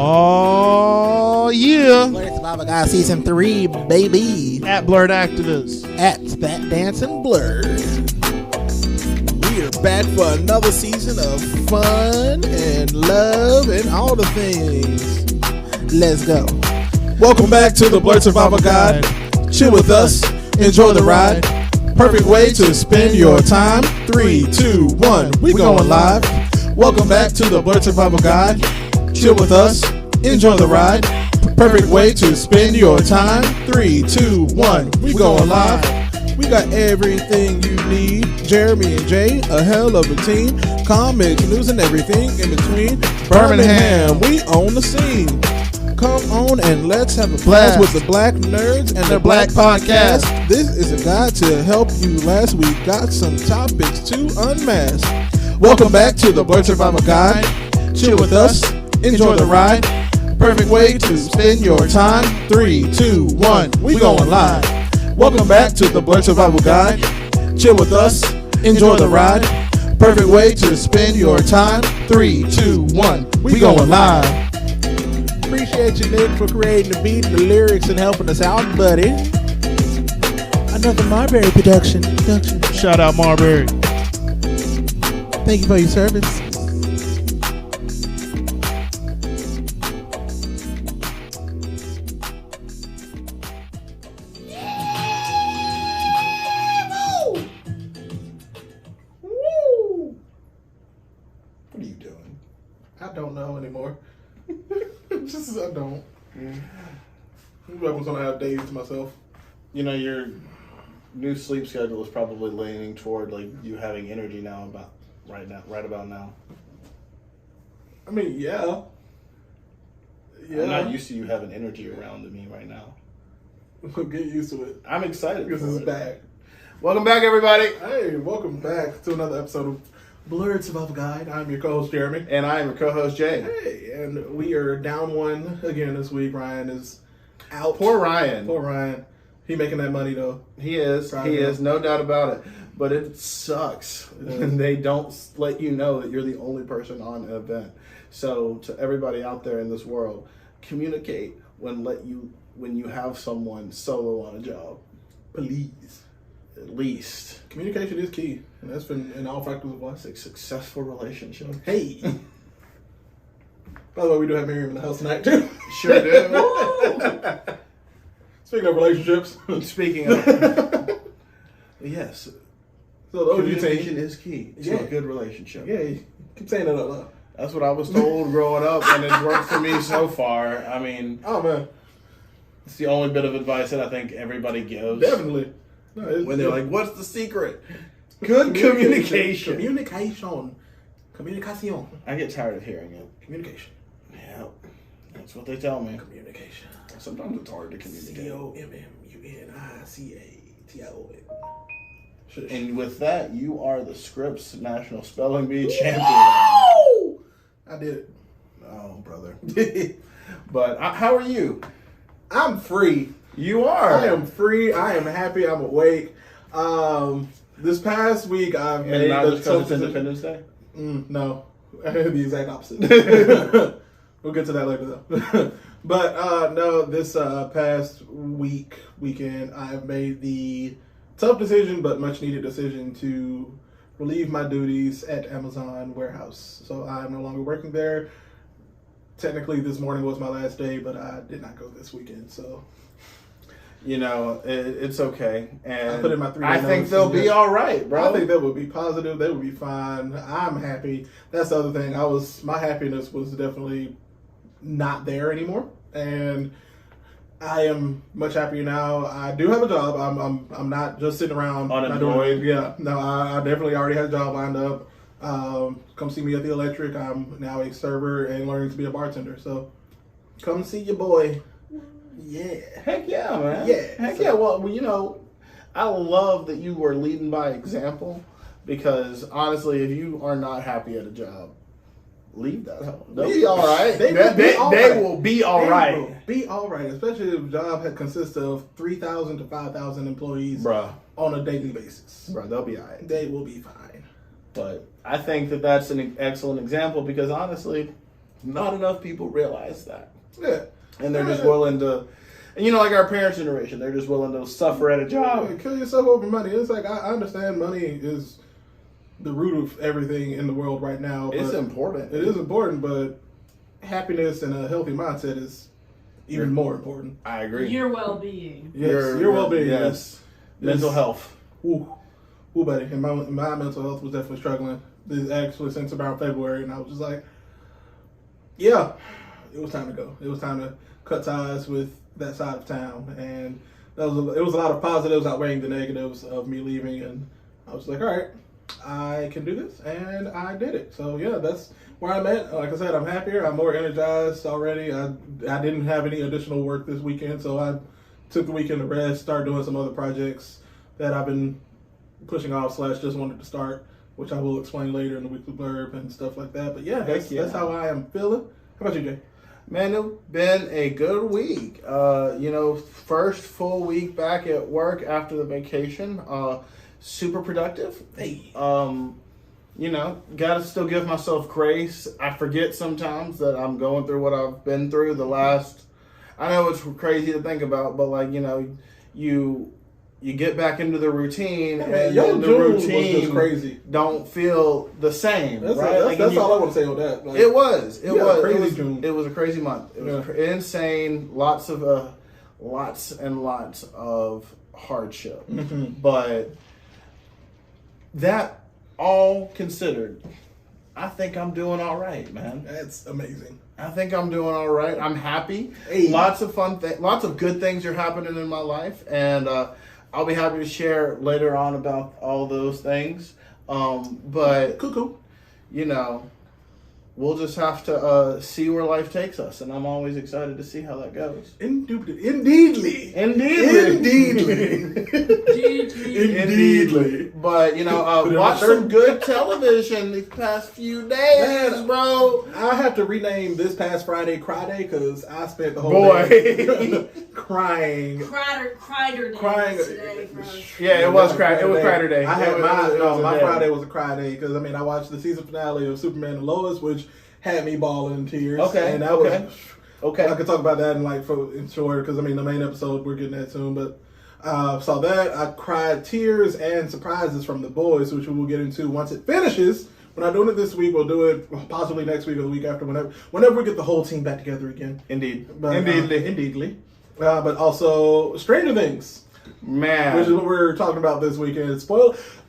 Oh, yeah. Blurred Survival Guide Season 3, baby. At Blurred Activists. At Spat Dancing Blurred. We are back for another season of fun and love and all the things. Let's go. Welcome back to the Blurred Survival Guide. Chill with us. Enjoy the ride. Perfect way to spend your time. 3, 2, 1. We going live. Welcome back to the Blurred Survival Guide. Chill with us. Enjoy the ride. Perfect way to spend your time. 3, 2, 1. We going live. We got everything you need. Jeremy and Jay, a hell of a team. Comics, news, and everything in between. Birmingham, we own the scene. Come on and let's have a blast with the Black Nerds and their Black Podcast. This is a guide to help you last. We got some topics to unmask. Welcome back to the Blurred Survival Guide. Chill with us. Enjoy the ride. Perfect way to spend your time. 3, 2, 1. We going live. Welcome back to the Blurred Survival Guide. Chill with us. Enjoy the ride. Perfect way to spend your time. 3, 2, 1. We going live. Appreciate you, Nick, for creating the beat and the lyrics and helping us out, buddy. Another Marbury production. Shout out Marbury. Thank you for your service. What are you doing? I don't know anymore. I don't. I was gonna have days to myself. You know, your new sleep schedule is probably leaning toward like you having energy now right about now. I mean, yeah. I'm not used to you having energy around me right now. Get used to it. I'm excited Because for it's it. back. Welcome back, everybody. Hey, welcome back to another episode of Blurred Survival Guide. I'm your co-host, Jeremy. And I am your co-host, Jay. Hey, and we are down one again this week. Ryan is out. Poor Ryan. Poor Ryan. He making that money, though. He is. Proud He of him. is. No doubt about it. But it sucks when they don't let you know that you're the only person on an event. So to everybody out there in this world, communicate when you have someone solo on a job. Please. At least. Communication is key. And that's been in all factors of life. It's a successful relationship. Hey. By the way, we do have Miriam in the house tonight, too. Sure do. Speaking of relationships. Speaking of, yes, So the OG communication team. is key to Yeah. a good relationship. Yeah, you keep saying that out loud. That's what I was told growing up, and it's worked for me so far. I mean, Oh, man. it's the only bit of advice that I think everybody gives. Definitely. No, When they're like, what's the secret? Good communication. Communication. I get tired of hearing it. Communication. Yeah, that's what they tell me. Communication. Sometimes it's hard to communicate. COMMUNICATION. And with that, you are the Scripps National Spelling Bee champion. I did it. Oh, brother. But how are you? I'm free. You are. I am free. I am happy. I'm awake. This past week I've And made not the just because it's tough Independence Day? No, the exact opposite. We'll get to that later though. But no, this past weekend, I've made the tough decision, but much needed decision to relieve my duties at Amazon warehouse. So I'm no longer working there. Technically, this morning was my last day, but I did not go this weekend. So You know, it's okay. And I put in my 3 I think they'll be all right, bro. I think that would be positive. They would be fine. I'm happy. That's the other thing. My happiness was definitely not there anymore, and I am much happier now. I do have a job. I'm not just sitting around Unemployed. Yeah, no, I definitely already had a job lined up. Come see me at the Electric. I'm now a server and learning to be a bartender. So come see your boy. Yeah. Heck yeah, man. Yeah. Heck yeah. Well, you know, I love that you were leading by example, because honestly, if you are not happy at a job, leave that home. They'll be all right. They will be all right. Be all right, especially if the job consists of 3,000 to 5,000 employees Bruh. on a daily basis. Bro, they'll be all right. They will be fine. But I think that that's an excellent example, because honestly, Not enough people realize that. Yeah. And they're just willing to, and like our parents' generation, they're just willing to suffer at a job. Yeah, kill yourself over money. It's like, I understand money is the root of everything in the world right now. It's but important. It is important, but happiness and a healthy mindset is even more important. I agree. Your well-being. Yes, your well-being. Yes. Mental health. Ooh, buddy. And my mental health was definitely struggling. This actually since around February, and I was just like, yeah, it was time to go. It was time to cut ties with that side of town, and it was a lot of positives outweighing the negatives of me leaving, and I was like, all right, I can do this, and I did it. So yeah, that's where I'm at. Like I said, I'm happier. I'm more energized already. I didn't have any additional work this weekend, so I took the weekend to rest, start doing some other projects that I've been pushing off / just wanted to start, which I will explain later in the weekly blurb and stuff like that. But yeah, that's how I am feeling. How about you, Jay? Man, it's been a good week. First full week back at work after the vacation. Super productive. Hey. Gotta still give myself grace. I forget sometimes that I'm going through what I've been through the last. I know it's crazy to think about, but you get back into the routine, and your the June was routine just crazy. don't feel the same. That's right? That's all I want to say on that. Like, It was crazy. June. It was a crazy month. It was insane. Lots and lots of hardship. Mm-hmm. But that all considered, I think I'm doing all right, man. That's amazing. I think I'm doing all right. I'm happy. Hey. Lots of fun lots of good things are happening in my life, and I'll be happy to share later on about all those things. But Cool. we'll just have to see where life takes us, and I'm always excited to see how that goes. Indeedly. But watch some good television these past few days, Man, bro. I have to rename this past Friday Cry Day because I spent the whole Boy. day crying. Crider Day Crying. today for us. Yeah, it was Crider Day. I had my day. Friday was a cry day because I watched the season finale of Superman and Lois, which had me bawling in tears. Okay, and that okay. was Okay. I could talk about that in short because the main episode we're getting that soon, but. Saw that. I cried tears and surprises from The Boys, which we will get into once it finishes. We're not doing it this week. We'll do it possibly next week or the week after, whenever we get the whole team back together again. Indeed. But, Indeedly. But also Stranger Things, Man. which is what we're talking about this weekend.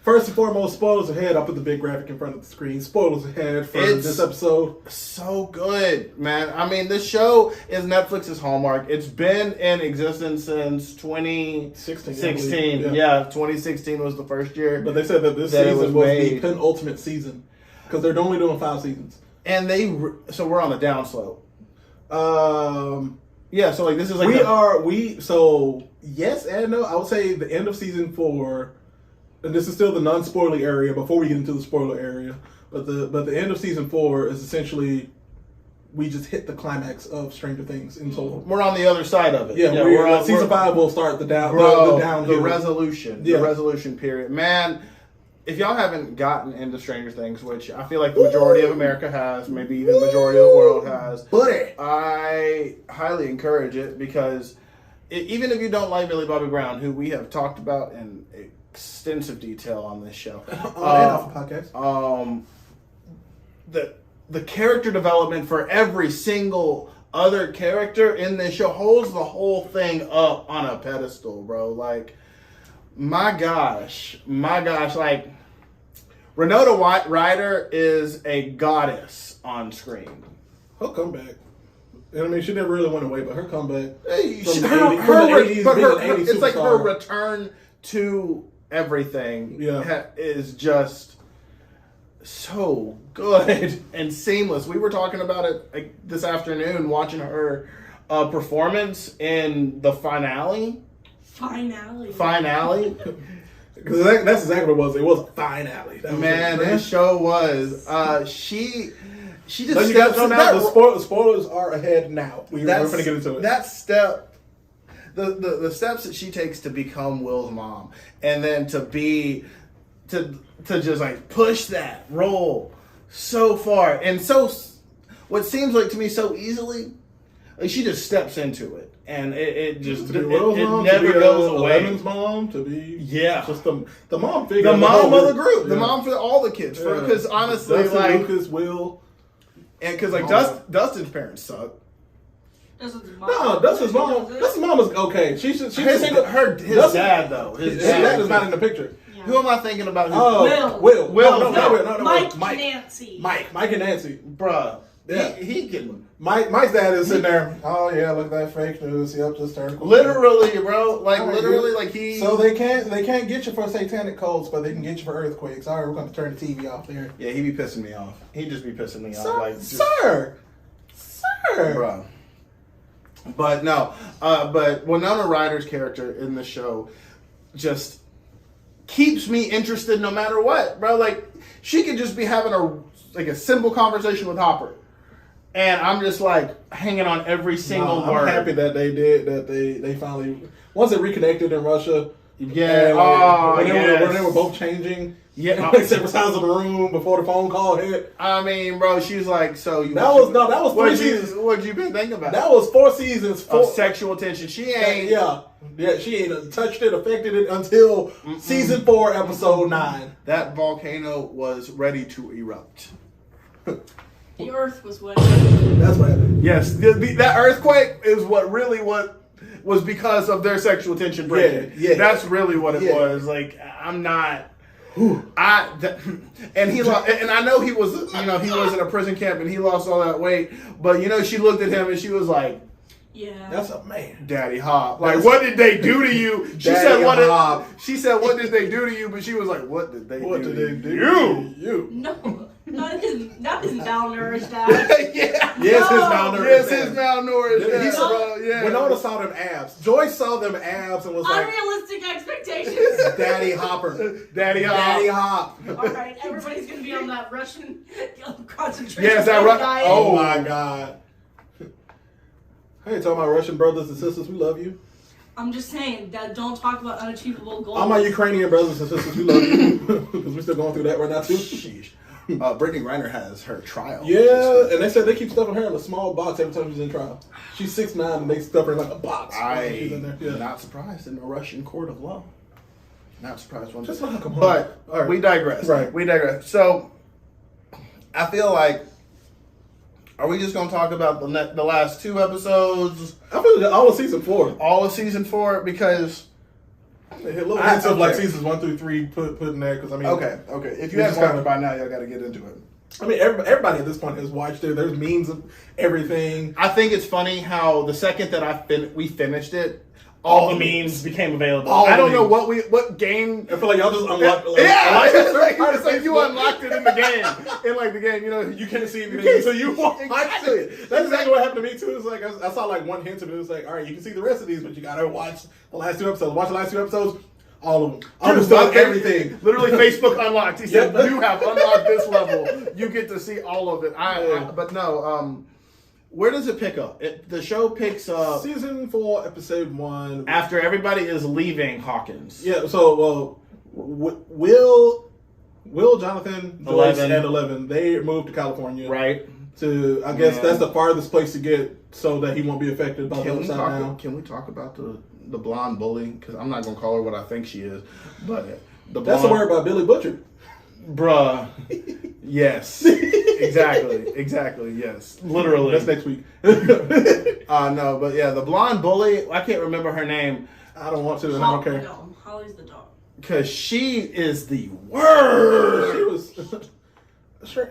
First and foremost, spoilers ahead. I'll put the big graphic in front of the screen. Spoilers ahead for this episode. So good, man. I mean, this show is Netflix's hallmark. It's been in existence since 2016. Yeah, 2016 was the first year. But they said that this season was the penultimate season because they're only doing 5 seasons. And so we're on the downslope. Yeah, so this is so yes and no. I would say the end of season 4. And this is still the non-spoiler area before we get into the spoiler area. But the end of season 4 is essentially we just hit the climax of Stranger Things in total. We're on the other side of it. Yeah, we're on season 5 will start the resolution. The resolution period. Man, if y'all haven't gotten into Stranger Things, which I feel like the majority of America has, maybe even the majority of the world has, I highly encourage it because even if you don't like Millie Bobby Brown, who we have talked about in extensive detail on this show, and off the podcast, the character development for every single other character in this show holds the whole thing up on a pedestal, bro. Like, my gosh, like, Renata Ryder is a goddess on screen. her comeback. And she never really went away, but her comeback. It's like her return to everything is just so good and seamless. We were talking about it this afternoon, watching her performance in the finale. Because that's exactly what it was. It was a finale. This show was. She just stepped on that. The spoilers are ahead now. We're going to get into it. That step. The steps that she takes to become Will's mom, and then to just like push that role so far, and so what seems like to me so easily, like she just steps into it, and it just To be it Will's mom, never to be goes away. Eleven's mom, to be Yeah. just the mom figure, The mom of the group, Yeah. the mom for all the kids, Yeah. because honestly, Dustin, like, Lucas, Will. and because like Mom. Dustin's parents suck. No, Dustin's mom. Dustin's mom is okay. She's His single. Dustin, dad though, His dad is not in the picture. Who am I thinking about? Oh, Will. Will. No, Mike, Mike. Nancy. Mike and Nancy. Bruh. Yeah. He can Mike's dad is sitting there. Oh yeah, look at that fake news. Yep, just turned. literally, bro. Like Alright, literally, dude. like he. So they can't get you for satanic cults, but they can get you for earthquakes. All right, we're going to turn the TV off there. Yeah, he be pissing me off. He just be pissing me off. Sir, Like, just, sir. bro. But no, but Winona Ryder's character in the show just keeps me interested no matter what, bro. Like she could just be having a simple conversation with Hopper, and I'm just like hanging on every single I'm word. happy that they did that. They finally once they reconnected in Russia. Yeah. When they were both changing. Yeah. Like separate sides of the room before the phone call hit. I mean, bro, she's like, so you. That was 3 seasons. What you been thinking about? That was 4 seasons of sexual tension. She ain't. Yeah, she ain't touched it, affected it until season 4, episode 9. That volcano was ready to erupt. The earth was what. That's what happened. Yes, that earthquake is what was because of their sexual tension breaking. Yeah. That's really what it Yeah. was. Like, I'm not. And he lost, and I know he was in a prison camp and he lost all that weight. But she looked at him and she was like, Yeah. That's a man. Daddy Hop. Like, what did they do to you? She said, what did they do to you? But she was like, what did they do to you? You. No, not his malnourished dad. Yeah. Yes, his No. malnourished. Yes, his malnourished. Yeah, Yeah, he saw- bro. Yeah. Winona saw them abs. Joyce saw them abs and was like, Unrealistic expectations. Daddy Hopper. Daddy Hop. Daddy Hop. All right, everybody's gonna be on that Russian concentration Yes, that camp diet. Oh my God. Hey, talking about Russian brothers and sisters, we love you. I'm just saying that don't talk about unachievable goals. All my Ukrainian brothers and sisters, we love you. Because we're still going through that right now, too. Sheesh. Brittany Griner has her trial. Yeah, and they said they keep stuffing her in a small box every time she's in trial. She's 6'9", and they stuff her in like a box. She's in there. I'm not surprised in the Russian court of law. Not surprised one Just bit. like, come on. But All right. we digress. Right. We digress. So I feel like, are we just going to talk about the last 2 episodes, I feel like all of season 4. all of season 4? Because They hit little hints of like okay. seasons 1 through 3 put in there because I mean okay. If you We haven't just watched kinda- it by now, y'all got to get into it. I mean everybody at this point has watched it. There's memes of everything. I think it's funny how the second that we finished it, all the memes became available. All I don't the know memes. what game. I feel like y'all just unlocked. Yeah, unlocked it's like you unlocked it in the game. In like the game, You can't see anything can't until you see- watch exactly. it. That's exactly what happened to me too. It's like I saw like one hint of it. It was like, all right, you can see the rest of these, but you gotta watch the last 2 episodes. Watch the last 2 episodes, all of them. Understood everything. Literally, Facebook unlocked. He said, Yeah. "You have unlocked this level. You get to see all of it." But no. Where does it pick up? The show picks up Season 4, episode 1. after everybody is leaving Hawkins. Yeah. So Will, Jonathan, Joyce, 11. and 11, they moved to California. Right. To I guess Yeah. that's the farthest place to get so that he won't be affected by the upside down. Can we talk about the blonde bully? Because I'm not gonna call her what I think she is, but the That's blonde, a word by Billy Butcher. bruh. Yes, exactly. Yes, literally. That's next week. No, but yeah, the blonde bully. I can't remember her name I don't want to, and I don't care. No, Holly's the dog. because she is the She worst, was straight,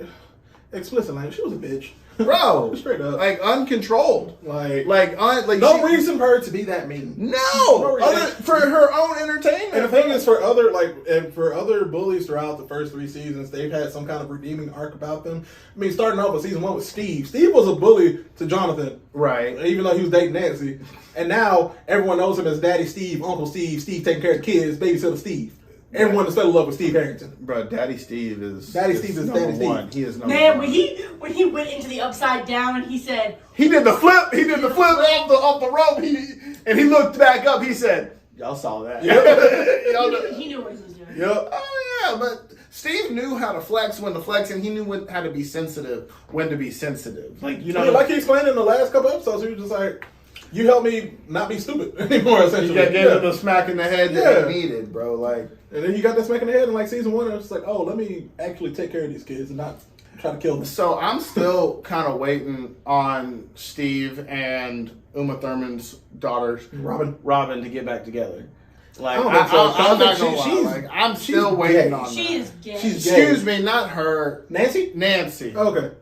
explicit language. She was a bitch, bro. straight up. Like uncontrolled. Like she- no reason for her to be that mean. No, reason. for her own entertainment. And the thing is, for other bullies throughout the first 3 seasons, they've had some kind of redeeming arc about them. I mean, starting off with season 1 with Steve. Steve was a bully to Jonathan, right. even though he was dating Nancy. And now everyone knows him as Daddy Steve, Uncle Steve, Steve taking care of the kids, babysitter Steve. Everyone is fell in love with Steve Harrington. Bro, Daddy Steve is Daddy Steve is number Daddy Steve. one. He is number Man, one. when he went into the upside down and he said, He did the flip. He did the flip off the rope. And he looked back up. He said, "Y'all saw that." Y'all know- he knew what he was doing. Yep. Oh yeah, but Steve knew how to flex when to flex, and he knew how to be sensitive when to be sensitive. Like you know, like he explained in the last couple episodes, he was just like, "You helped me not be stupid anymore." Essentially, you gave him the smack in the head that he needed, bro. Like, and then you got that smack in the head in like season 1. And it's like, oh, let me actually take care of these kids and not try to kill them. so I'm still kind of waiting on Steve and Uma Thurman's daughter, Robin, to get back together. Like, I don't think so. I'm not I gonna think lie. she's- Like, I'm she's still waiting gay. on She that. is gay. She's gay. Excuse me, not her. Nancy? Nancy. Okay.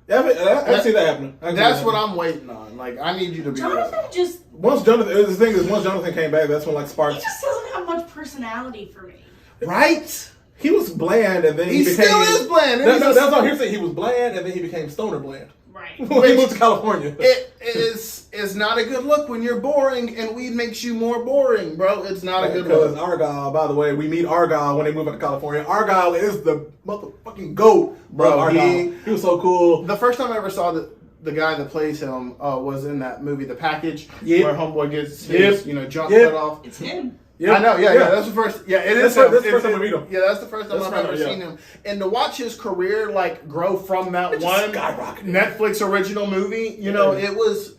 Yeah, I see that happening. That's what I'm waiting on. Like, I need you to be. Jonathan just Once Jonathan came back, that's when like he sparks. just doesn't have much personality for me. Right? He was bland, and then He became, still is bland. That's all here's saying. He was bland, and then he became stoner bland Right. when he moved to California. It is not a good look when you're boring, and weed makes you more boring, bro. It's not a good Because look. Argyle, by the way, we meet Argyle when they move out to California. Argyle is the motherfucking GOAT, Bro, Argyle. He was so cool. The first time I ever saw the guy that plays him was in that movie, The Package, Yep. where Homeboy gets his jump Yep. cut off. It's him. Yep. I know, yeah, that's the first. Yeah, it is. That's the him. first time we meet him. Yeah, that's the first time That's I've right, ever yeah. seen him. And to watch his career like grow from that It just one skyrocketed. Netflix original movie, you know, Yeah. it was.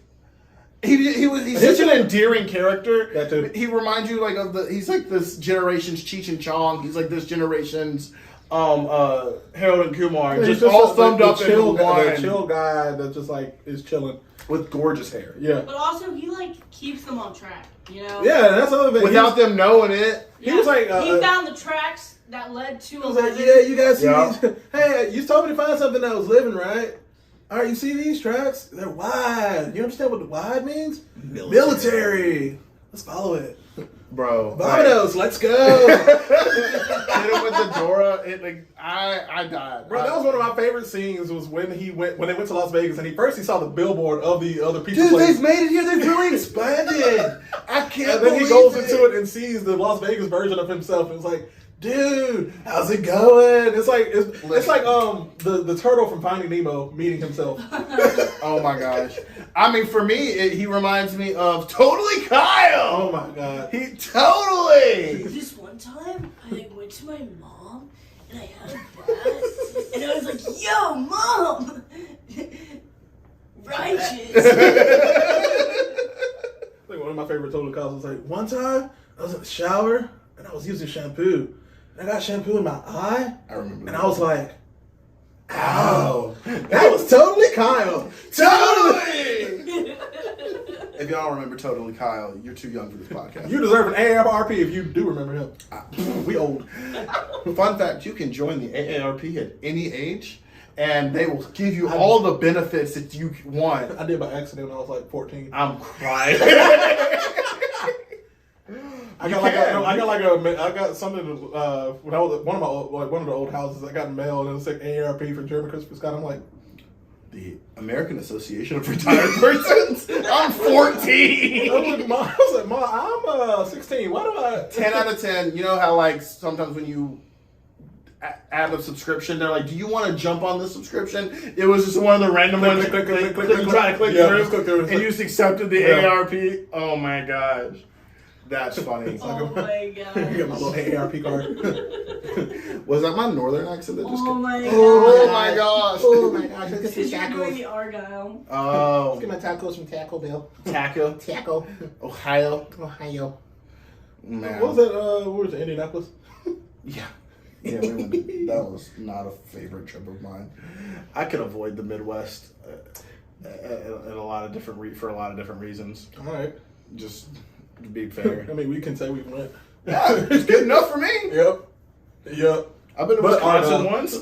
He's such an endearing character. That too. He reminds you like of he's like this generation's Cheech and Chong. He's like this generation's Harold and Kumar, He's just all like thumbed the up chill into guy, one the chill guy that just like is chilling. with gorgeous hair. Yeah, But also he like keeps them on track, you know? yeah. That's the other thing. Without them knowing it. He was like, he found the tracks that led to He was like, 11. yeah, you guys see Yeah. these? Hey, you told me to find something that was living, right? All right, you see these tracks? They're wide. You understand what the wide means? Military. Let's follow it. Bro. Vamonos, let's go. Hit him with the Dora. I died. Bro, that was one of my favorite scenes was when they went to Las Vegas and he saw the billboard of the other pizza Dude, place. they've made it here. They've really expanded. I can't And then he believe goes into it and sees the Las Vegas version of himself and it's like, dude, how's it going? It's like the turtle from Finding Nemo meeting himself. Oh my gosh. I mean, for me, he reminds me of Totally Kyle. Oh my god. He totally. This one time, I went to my mom and I had a bath, and I was like, "Yo, mom, righteous." Like one of my favorite total calls was like, one time I was in the shower and I was using shampoo. And I got shampoo in my eye. I remember. And I was like, ow. That was totally Kyle. Totally. If y'all remember Totally Kyle, you're too young for this podcast. You deserve an AARP if you do remember him. We old. Fun fact, you can join the AARP at any age, and they will give you all the benefits that you want. I did by accident when I was like 14. I'm crying. I got something when I was at one of the old houses. I got mail and it was like AARP for Jeremy Christopher Scott. I'm like, The American Association of Retired Persons? I'm 14! I was like, Mom, I'm 16. Why do I? 10 out of 10. You know how, like, sometimes when you add a subscription, they're like, do you want to jump on this subscription? It was just one of the random ones. click, You try to click Yeah, through, just click through. and you just accepted the Yeah. AARP. Oh my gosh. That's funny. Oh my I got my god. little AARP card. Was that my northern accent that just Oh my god. Oh my gosh. Oh my gosh, look at Because you're doing the Argyle. Oh. my tacos from Taco Bell. Taco. Taco. Ohio. Ohio. Man. What was that? What was it? Indianapolis? Yeah. Yeah, we went, that was not a favorite trip of mine. I could avoid the Midwest in a lot of different for a lot of different reasons. All right. Just to be fair. I mean, we can say we went. Yeah, it's good enough for me. Yep. I've been to But, Wisconsin once.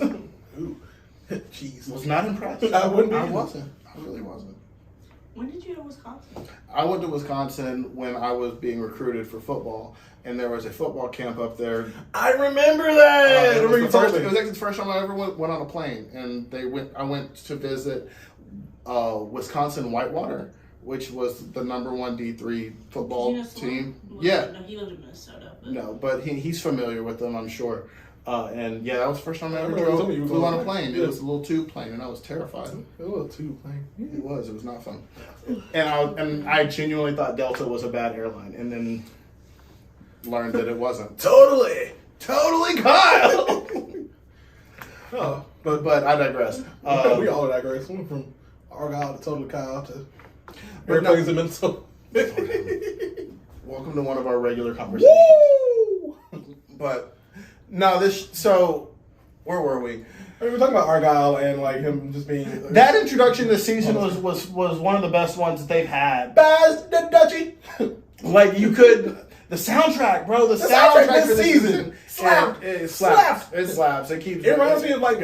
Ooh. Jeez. Was not impressed. I wouldn't be. I wasn't. I really wasn't. When did you go to Wisconsin? I went to Wisconsin when I was being recruited for football, and there was a football camp up there. I remember that. It Remember you was told me. actually the first time I ever went on a plane, and I went to visit Wisconsin Whitewater, which was the number 1 D3 football Did you know Sloan? team. Well, Yeah, No, he lived in Minnesota. But no, but he's familiar with them, I'm sure. And yeah, that was the first time I ever remember you told me you flew were on a going. plane. Yeah. It was a little tube plane, and I was terrified. Oh, too plain. It was not fun. And I genuinely thought Delta was a bad airline, and then learned that it wasn't. Totally Kyle. But I digress. We all digress. We went from Argyle to Total Kyle to Great Plains in Minnesota. Welcome to one of our regular conversations. Woo! But no, so where were we? We were talking about Argyle and like him just being That introduction this season was one of the best ones that they've had. Baz the Dutchie. Like you could the soundtrack, bro. The soundtrack for this season slapped. It slaps. It slaps. It keeps. It reminds me of like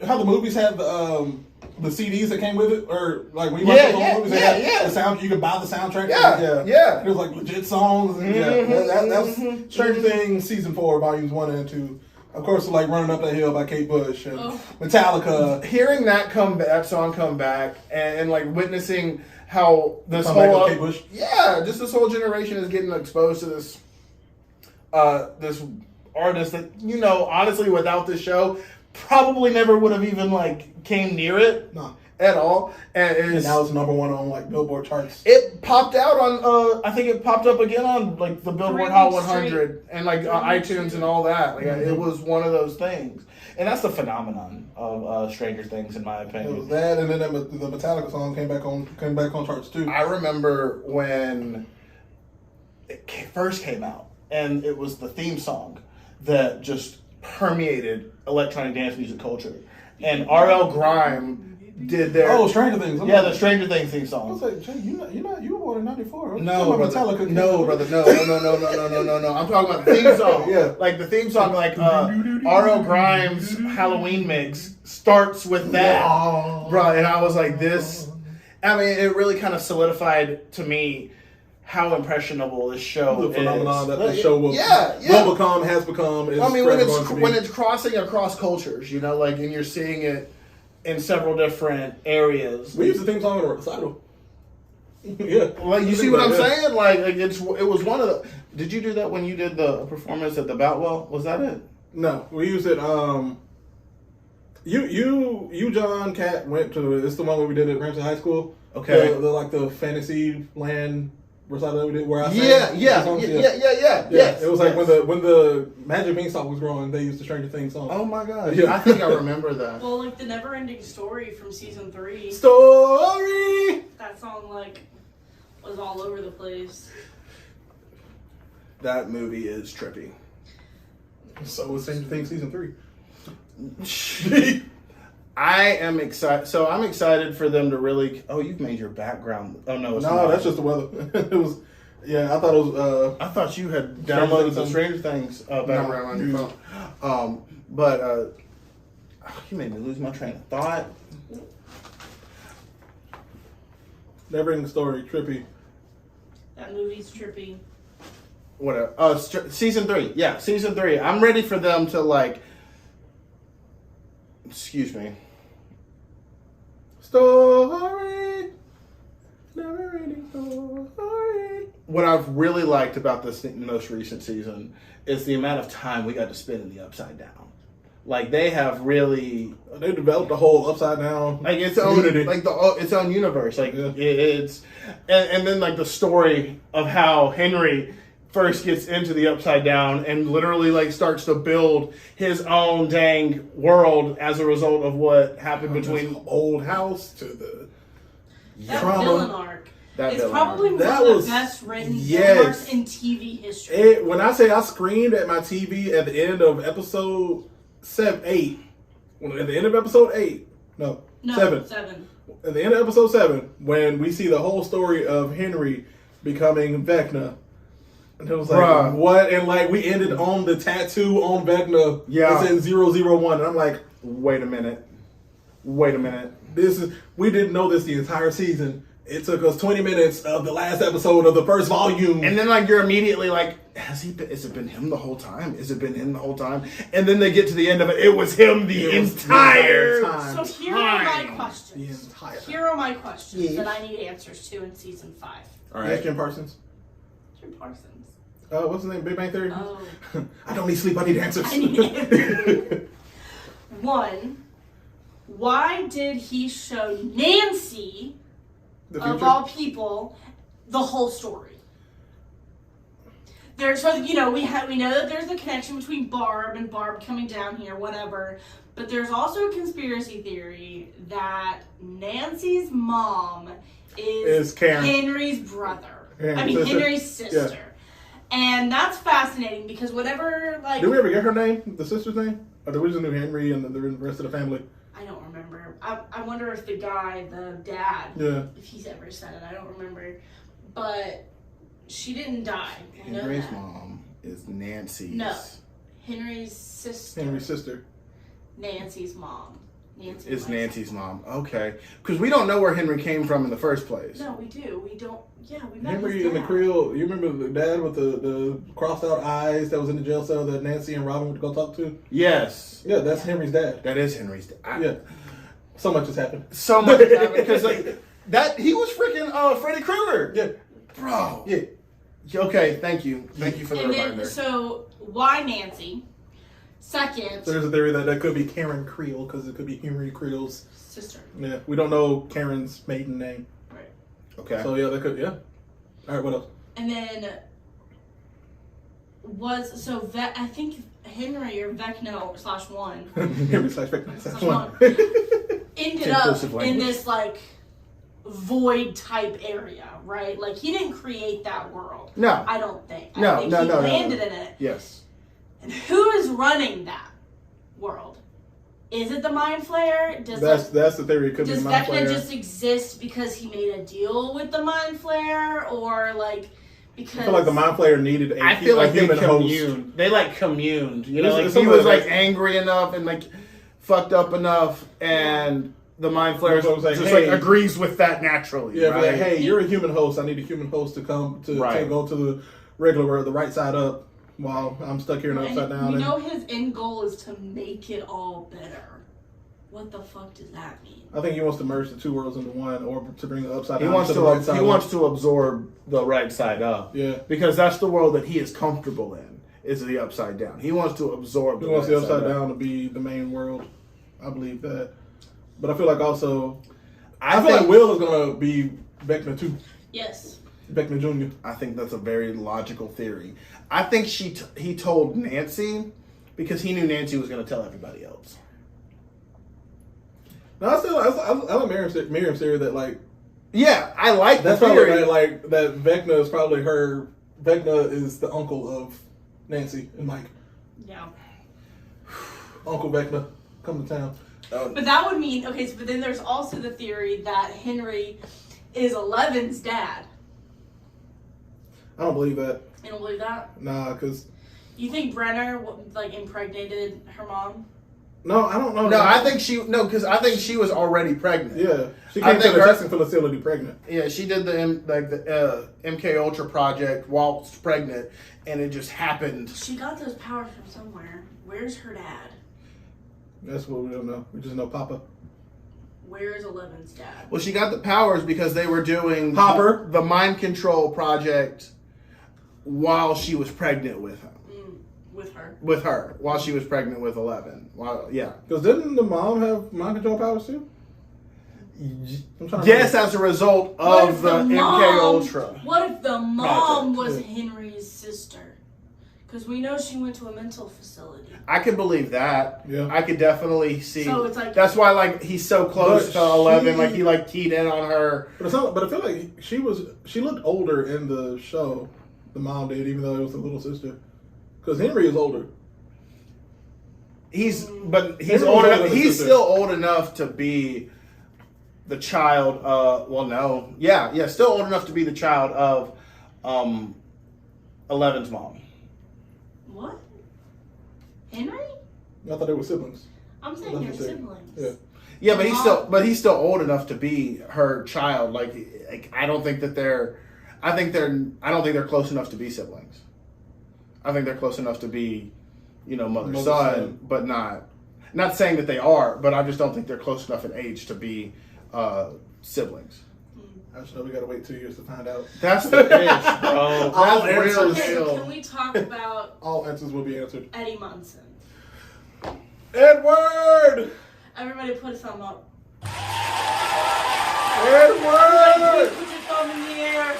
how the movies had the CDs that came with it, or like when you watch the movies, they had the sound. You could buy the soundtrack. Yeah. It was like legit songs. And that was Stranger Things season 4, volumes 1 and 2. Of course, like Running Up That Hill by Kate Bush and Metallica. Hearing that song come back, and like witnessing how this Kate Bush. Just this whole generation is getting exposed to this this artist that honestly without this show probably never would have even like came near it at all, and now it's number 1 on like Billboard charts. It popped out on I think it popped up again on like the Billboard Hot 100 and like iTunes and all that. Like it was one of those things, and that's the phenomenon of Stranger Things in my opinion. It was that, and then the Metallica song came back on charts too. I remember when it first came out, and it was the theme song that just permeated electronic dance music culture, and R.L. Grime did their Stranger Things. the Stranger Things theme I was song. like, Jay, you were born in '94. No, brother. Metallica. No. I'm talking about the theme song. Yeah. Like the theme song, like R.L. Grimes' Halloween mix starts with that, bro. And I was like, this. I mean, it really kind of solidified to me how impressionable this show The is. phenomenon that this show will has become. Is I mean, when it's crossing across cultures, like, and you're seeing it in several different areas. We used the theme song in a recital. Yeah. Like, you see what I'm saying? Like it was one of the. Did you do that when you did the performance at the Boutwell? Was that it? No, we used it. You, John, Kat went to. It's the one where we did it at Ramsey High School. Okay. The fantasy land recital that we did where I Yeah. It was like when the Magic Beanstalk was growing, they used the Stranger Things song. Oh my god! Yeah. I think I remember that. Well, like the Never-Ending Story from season 3. Story. That song like was all over the place. That movie is trippy. So was Stranger Things season 3. I am excited. So I'm excited for them to really. Oh, you've made your background. Oh no, it's No, not. that's just the weather. It was. Yeah, I thought it was. I thought you had Stranger downloaded Things the on- Stranger Things background on your phone. But you made me lose my train of thought. Never-ending story, trippy. That movie's trippy. Whatever. Season 3. Yeah, season 3. I'm ready for them to like. Excuse me. Story. Never-ending story. What I've really liked about this most recent season is the amount of time we got to spend in the Upside Down. Like they have really, They developed a whole upside down like its own, community. like its own universe. Like Yeah. it's, and then like the story of how Henry first gets into the Upside Down and literally like starts to build his own dang world as a result of what happened between. This old house to the That trauma. villain arc That is villain probably arc. one That of was- the best written yes. villain arcs in TV history. When I say I screamed at my TV at the end of episode 8, at the end of episode 8, No, 7. At the end of episode 7, when we see the whole story of Henry becoming Vecna. And it was like, Bruh. what? And like, we ended on the tattoo on Vecna. Yeah. It's in 001. And I'm like, Wait a minute. we didn't know this the entire season. It took us 20 minutes of the last episode of the first volume. And then like you're immediately like, has it been him the whole time? Has it been him the whole time? And then they get to the end of it, it was him the entire time. So here are my The questions. entire time. Here are my questions Yes. that I need answers to in season 5. All right, Jim Parsons. Jim Parsons. What's his name? Big Bang Theory? Oh. I don't need sleep, I need answers. I need answers. 1, why did he show Nancy, The of future? all people, the whole story? there's, so, you know, we know that there's a connection between Barb and Barb coming down here, whatever. But there's also a conspiracy theory that Nancy's mom is Karen. Henry's brother. Henry's sister. Henry's sister. Yeah. And that's fascinating because whatever, like... Did we ever get her name, the sister's name? Or did we just knew Henry and the rest of the family? I don't remember. I wonder if the guy, the dad, if he's ever said it. I don't remember. But she didn't die. I know Henry's that. mom is Nancy's. No. Henry's sister. Henry's sister. Nancy's mom. Nancy Is was- Nancy's mom. Okay. Because we don't know where Henry came from in the first place. No, we do. We don't. Yeah, we met Henry his in the dad. Creole, you remember the dad with the crossed out eyes that was in the jail cell that Nancy and Robin would go talk to? Yes. Yeah, that's Henry's dad. That is Henry's dad. Yeah. So much has happened. So much happened because like that he was freaking Freddy Krueger. Yeah. Bro. Yeah. Okay, thank you. Thank you for the And reminder. then, so why Nancy? Second, So there's a theory that could be Karen Creel because it could be Henry Creel's. sister. Yeah. We don't know Karen's maiden name. Right. Okay. So yeah, that could, yeah. All right, what else? And then I think Henry or Vecna /1 Henry slash Vecna slash one. one. ended It's up inclusive in language. this like void type area, right? Like he didn't create that world. No. I don't think. No, I think no, he no, no, landed no. in it. Yes. And who is running that world? Is it the Mind Flayer? Does That's the theory. It could does be Mind Vecna Flayer. just exist because he made a deal with the Mind Flayer, or like because I feel like the Mind Flayer needed a, I feel like they human host. communed. They like communed. You know, It's like he something was like- like angry enough and like fucked up enough, and the Mind Flayer That's what I'm saying. just Hey. like agrees with that naturally. Yeah, right? but like, hey, you're a human host. I need a human host to come to Right. go to the regular world, the right side up, while I'm stuck here in the and upside down. we And know his end goal is to make it all better. What the fuck does that mean? I think he wants to merge the two worlds into one, or to bring the upside He down wants to to the right side he up. wants to absorb the right side up. Yeah. Because that's the world that he is comfortable in. Is the upside down. He wants to absorb. He the wants right the upside side up. down to be the main world. I believe that. But I feel like also, I feel think- like Will is gonna be Vecna too. Yes. Vecna Jr. I think that's a very logical theory. I think he told Nancy because he knew Nancy was going to tell everybody else. Now I like Miriam's theory that like Yeah, I like that's the probably theory. right, like that Vecna is probably her. Vecna is the uncle of Nancy and Mike. Yeah. Uncle Vecna, come to town. But that would mean okay. So, but then there's also the theory that Henry is Eleven's dad. I don't believe that. You don't believe that? Nah, because You think Brenner like impregnated her mom? no, I don't know. No, I think because I think she was already pregnant. Yeah, she I came to think the her- testing facility pregnant. Yeah, she did the MK Ultra project whilst pregnant, and it just happened. She got those powers from somewhere. Where's her dad? That's what we don't know. We just know Papa. Where's Eleven's dad? Well, she got the powers because they were doing Hopper. the mind control project while she was pregnant with him. With her. With her, while she was pregnant with 11. Yeah. Because didn't the mom have mind control powers too? I'm trying to Yes, remember. as a result What of if the MK Ultra. What if the mom project. was Henry's sister? Because we know she went to a mental facility. I could believe that. Yeah. I could definitely see. So it's like- that's why like he's so close But to 11. she- Like he like keyed in on her. But it's not, but I feel like she looked older in the show. The mom did, even though it was the little sister. Because Henry is older. He's Henry was old older enough. than his He's sister. still old enough to be the child. Well, no, yeah, still old enough to be the child of 11's mom. What? Henry? I thought they were siblings. I'm saying That's they're what I'm saying. siblings. Yeah. Yeah, but Mom. he's still old enough to be her child. Like I don't think they're close enough to be siblings. I think they're close enough to be, mother Mother, son, son. but not saying that they are, but I just don't think they're close enough in age to be siblings. I just know we gotta wait 2 years to find out. That's the pitch, bro. All That's real answers. Okay, deal. can we talk about All answers will be answered. Eddie Munson? Edward! Everybody put a thumb up. Edward! Put your thumb in the air.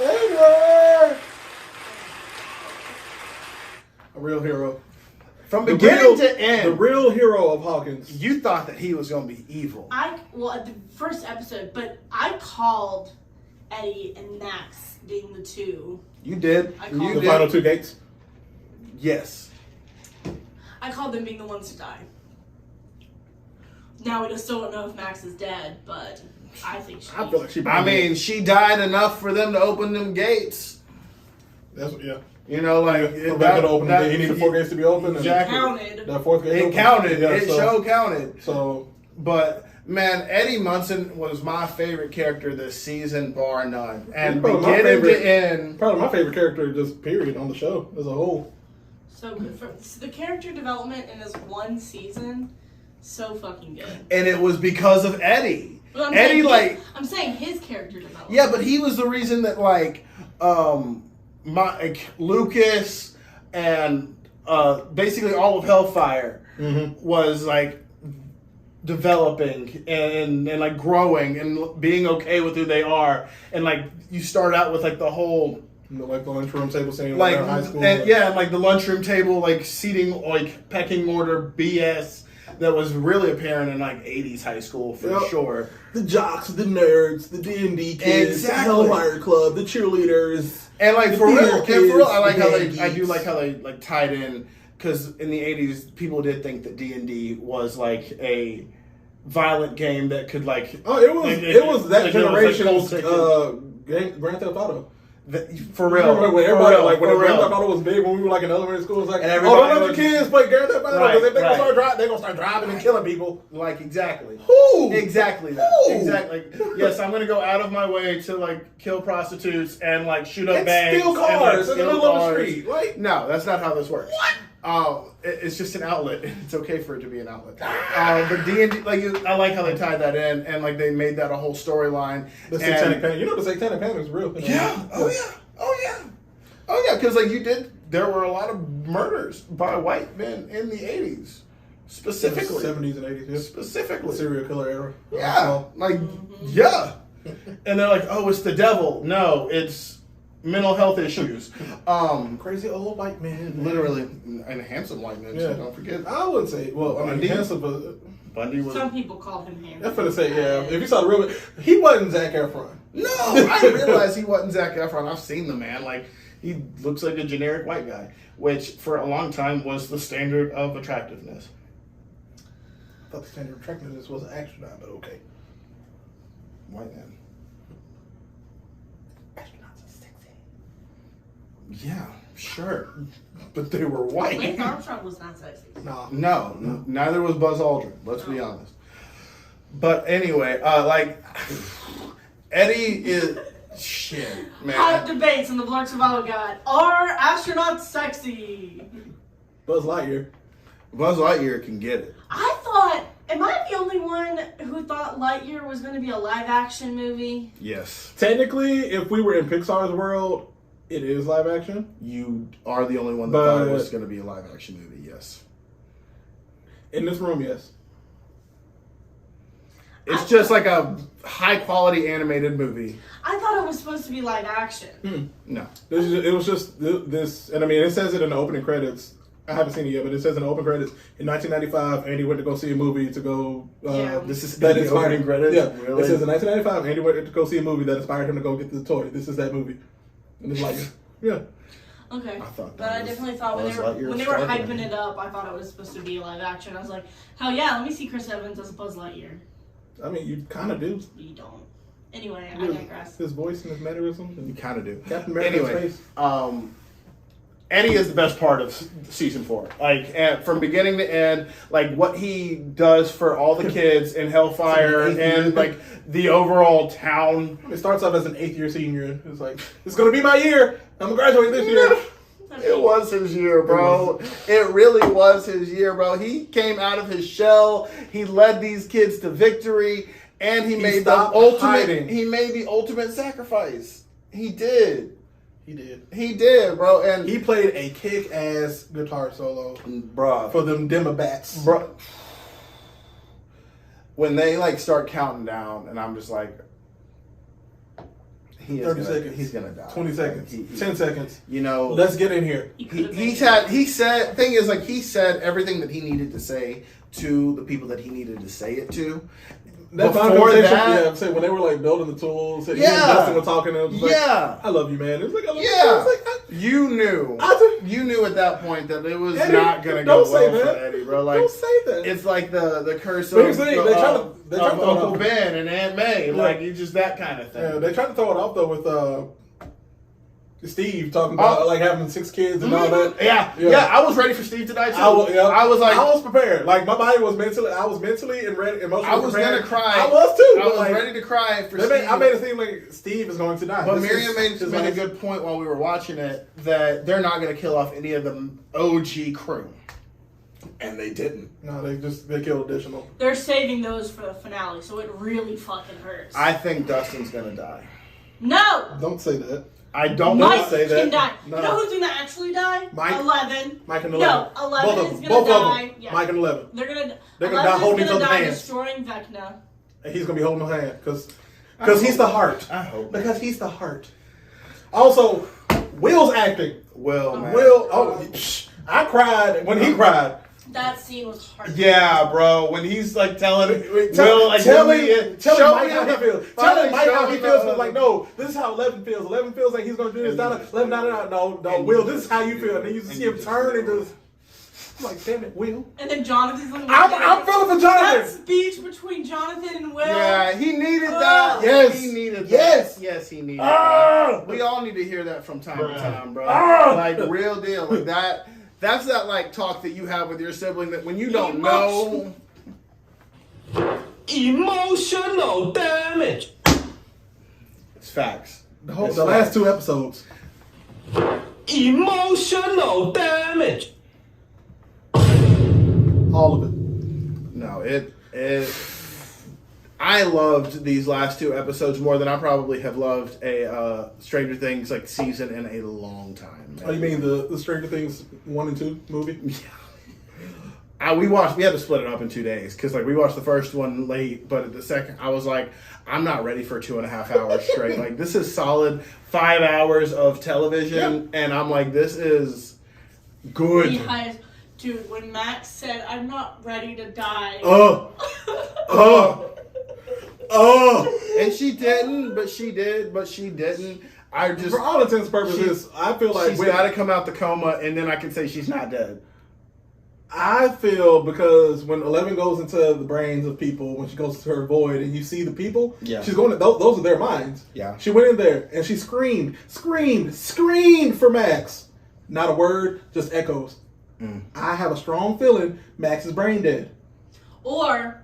Edward! A real hero. From The beginning real- to end, The real hero of Hawkins. you thought that he was going to be evil. At the first episode, but I called Eddie and Max being the two. You did. I You called The did. final two gates. Yes. I called them being the ones to die. Now we just still don't know if Max is dead, but I think she. I feel like she. I mean, she died enough for them to open them gates. that's yeah. You know, like For them to open the gate, he needed 4 gates to be open. Exactly. counted. And that 4th gate. It opened. counted. Yeah, It so, counted. So But man, Eddie Munson was my favorite character this season, bar none. And Probably my beginning favorite. to end, probably my favorite character, just period, on the show as a whole. So good. So the character development in this one season, so fucking good. and it was because of Eddie. But I'm Eddie, saying like, I'm saying his character development. yeah, but he was the reason that Lucas and basically all of Hellfire was like developing and like growing and being okay with who they are, and like you start out with like the whole Like the lunchroom table scene, like in high school. and, yeah, like the lunchroom table, like seating, like pecking order BS that was really apparent in like 80s high school for Yep. sure. The jocks, the nerds, the D&D kids, Exactly. the Hellfire Club, the cheerleaders. And like The for real, theater I like kids, how the they, I do geeks. like how they like tied in, because in the 80s people did think that D&D was like a violent game that could like Oh, it was like, it was that like, it was, like, generation's cult-taking. Grand Theft Auto. For real. Remember when For everybody real, like when for Grand real. Theft Auto was big when we were like in elementary school? It was like, And oh, everybody don't let was- the kids play Grand Theft Auto Right, because if they right. they're gonna start driving and killing people. Like exactly. Who? Exactly that. Who? Exactly. Yes, I'm gonna go out of my way to like kill prostitutes and like shoot up And banks steal and, like, cars in the steal middle of the cars. street. Like, No, that's not how this works. What? It's just an outlet. It's okay for it to be an outlet. But D&D, like I like how they tied that in, and like they made that a whole storyline. the And- Satanic Panic. You know the Satanic Panic is real. Yeah. Oh yeah. Oh yeah. Oh yeah. Because like there were a lot of murders by white men in the 80s, specifically. 70s and 80s. Yeah. Specifically. Serial killer era. Yeah, like yeah, and they're like, oh, it's the devil. No, it's mental health issues. Crazy old white man. Literally, and handsome white men. Yeah. So don't forget, I wouldn't say. Well, I mean, Bundy? handsome, but Bundy was. Some people call him handsome. I'm gonna say yeah. If you saw the real, he wasn't Zac Efron. No, I didn't realize he wasn't Zac Efron. I've seen the man. Like he looks like a generic white guy, which for a long time was the standard of attractiveness. I thought the standard of attractiveness was an astronaut, but okay. White man. Astronauts are sexy. Yeah, sure, but they were white. Lance Armstrong was not sexy. Nah. No, neither was Buzz Aldrin. Let's be honest. But anyway, like Eddie is shit, Hot man. debates in the Black Survival Guide. Are astronauts sexy? Buzz Lightyear. Buzz Lightyear can get it. I thought, am I the only one who thought Lightyear was going to be a live action movie? Yes, Technically, if we were in Pixar's world, it is live action. you are the only one that thought it But- was going to be a live action movie. Yes, In this room, yes. it's just like a high quality animated movie. I thought it was supposed to be live action. No, It was just this, and I mean, it says it in the opening credits. I haven't seen it yet, but it says in the opening credits in 1995, Andy went to go see a movie to go. Yeah. this is that the inspired opening credits. Yeah, Really? it says in 1995, Andy went to go see a movie that inspired him to go get the toy. This is that movie, and it's like, yeah, Okay. I thought that But I was definitely thought when Buzz they were Lightyear when they were started. hyping it up, I thought it was supposed to be live action. I was like, hell yeah, let me see Chris Evans as Buzz Lightyear. I mean, you kind of do. You don't. Anyway, I digress. His voice and his mannerisms. you And kind of do. Captain America's Anyway, face. Eddie is the best part of season 4. Like from beginning to end, like what he does for all the kids in Hellfire and like the overall town. It starts off as an 8th year senior. It's like, it's gonna be my year. I'm gonna graduate this year. It was his year, bro. It really was his year, bro. He came out of his shell. He led these kids to victory, and he made the stopped ultimate. hiding. He made the ultimate sacrifice. He did. He did. He did, bro. And He played a kick-ass guitar solo bro, for them Demobats. bro, when they like start counting down, and I'm just like, He is 30 gonna, seconds. He's gonna die. 20 seconds. He- 10 seconds. You know, Let's get in here. he said. Thing is, like, he said everything that he needed to say to the people that he needed to say it to. That Before final conversation, that- yeah, I'm saying when they were like building the tools, and Yeah. he and Dustin were talking, and it was like, Yeah. I love you, man. It was like, I love you. Yeah. It was like, You knew. You knew at that point that it was Eddie, not gonna go don't say well for that. Eddie, bro. Like, don't say that. it's like the curse But of, here's the thing, they try to- they try to of throw it Uncle off. Ben and Aunt May. Like, it's just that kind of thing. Yeah, they tried to throw it off though with Steve talking about like having 6 kids and all that. Yeah. I was ready for Steve to die too. I was like, I was prepared. Like my body was mentally, I was mentally and ready, emotionally I was prepared. gonna cry. I was too. I but, was like, ready to cry for I Steve. made it seem like Steve is going to die. But This Miriam is his made a last- good point while we were watching it that they're not going to kill off any of the OG crew, and they didn't. No, they killed additional. They're saving those for the finale, so it really fucking hurts. I think Dustin's going to die. No! Don't say that. I don't Mike want to say that. can die. No. You know who's gonna actually die? Mike. 11. Mike and 11. No, 11 both is of them. gonna Both die. of them. Yeah. Mike and 11. They're gonna 11 die holding is each gonna other's die hands. destroying Vecna. And he's gonna be holding my hand because he's the heart. I hope. Because he's the heart. Also, Will's acting. Will, man. I cried when he cried. That scene was hard. Yeah, bro. When he's like telling Tell Will, like, him show Mike me how he feels. Tell finally him Mike show how he me feels. the- Like, no, this is how 11 feels. 11 feels like he's gonna do this. No, Will, this is how you feel. And then you see him turn and just like, damn it, Will. And then Jonathan's like, I'm feeling for that Jonathan. speech between Jonathan and Will. Yeah, he needed that. Yes. He needed that. Yes. Yes, he needed Ah. that. We all need to hear that from time to time, bro. Ah. Like, real deal. Like, that's that, like, talk that you have with your sibling that when you don't know. Emotional damage. It's facts. It's the last 2 episodes. Emotional damage. All of it. No, it I loved these last 2 episodes more than I probably have loved a Stranger Things like season in a long time. Oh, you mean the Stranger Things 1 and 2 movie? We had to split it up in 2 days because like we watched the first one late, but at the second I was like, I'm not ready for 2.5 hours straight. Like, this is solid 5 hours of television, and I'm like, this is good. The highest. Dude, when Max said, I'm not ready to die. And she didn't, but she did, but she didn't. I just, For all intents and purposes, I feel like she's got to come out the coma, and then I can say she's not dead. I feel because when 11 goes into the brains of people, when she goes to her void, and you see the people, Yeah. she's going to those are their minds. Yeah. She went in there and she screamed for Max. Not a word, just echoes. I have a strong feeling Max is brain dead. Or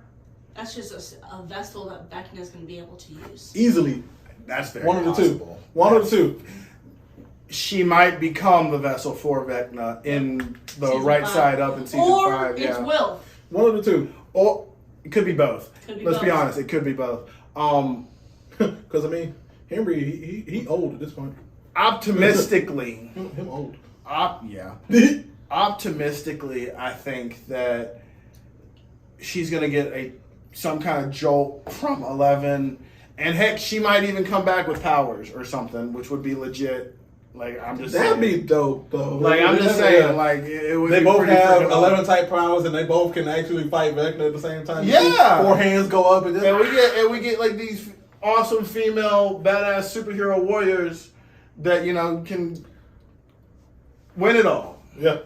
that's just a vessel that Vecna's going to be able to use. Easily. That's very One of the two. possible. One of the two. She might become the vessel for Vecna in the Season right 5. side up in season or 5. it's Yeah. Will. One of the two. Or it could be both. Could be Let's be both. honest, it could be both. Because, I mean, Henry, he old at this point. Optimistically, Him old. optimistically, I think that she's gonna get some kind of jolt from 11, and heck, she might even come back with powers or something, which would be legit. Like, I'm just That'd saying. be dope, though. Like, I'm just saying, like, it would They be both pretty have freaking 11 awesome. type powers, and they both can actually fight Vecna at the same time. You Yeah. see 4 hands go up, and just, And we get like these awesome female badass superhero warriors that, you know, can win it all. yeah.